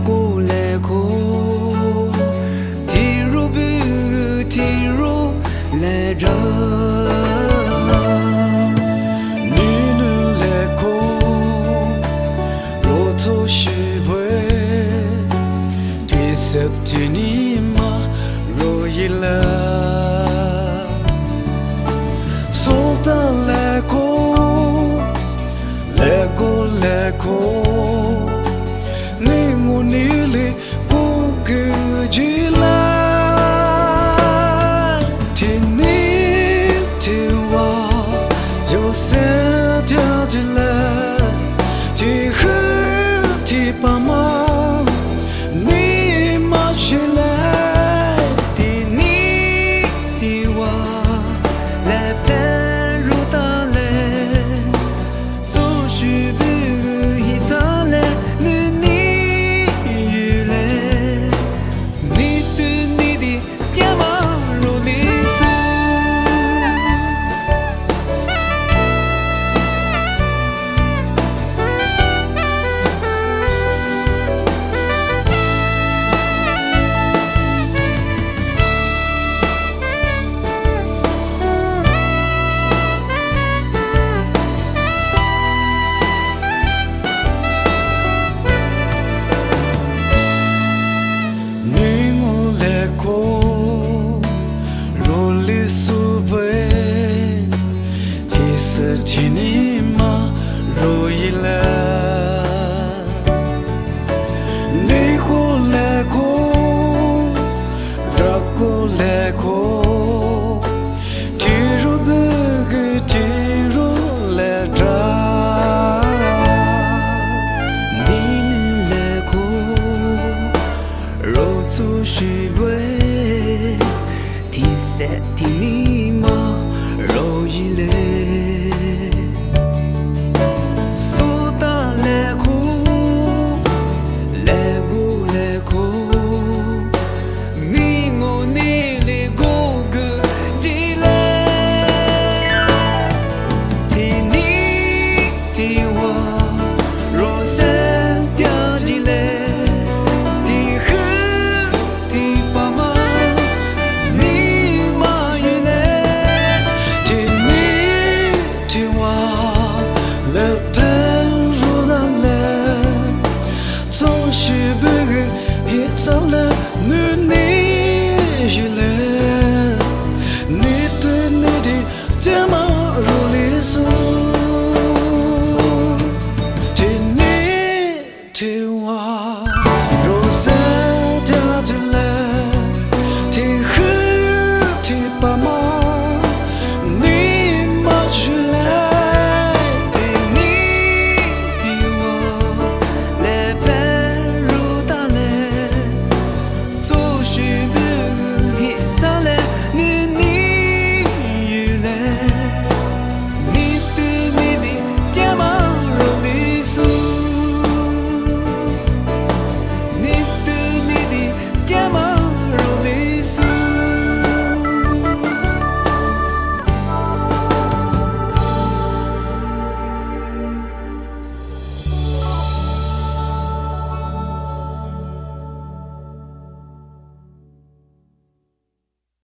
过来过，提入不提入来着，你能来过，若走是为，对色对你嘛，若一了，说到来过，来过来过。你里不给起来，听你听我，有谁跳起来？提和提爸妈，你马起来，听你听我，来陪入大来，总是不一早来。听你嘛，如意了，你过来过，绕过来过，提入不给提入来着，你能来过，若做是为，提色听你嘛，如意了。走了，你去了，你对你的肩膀如离索，听你听我，如山。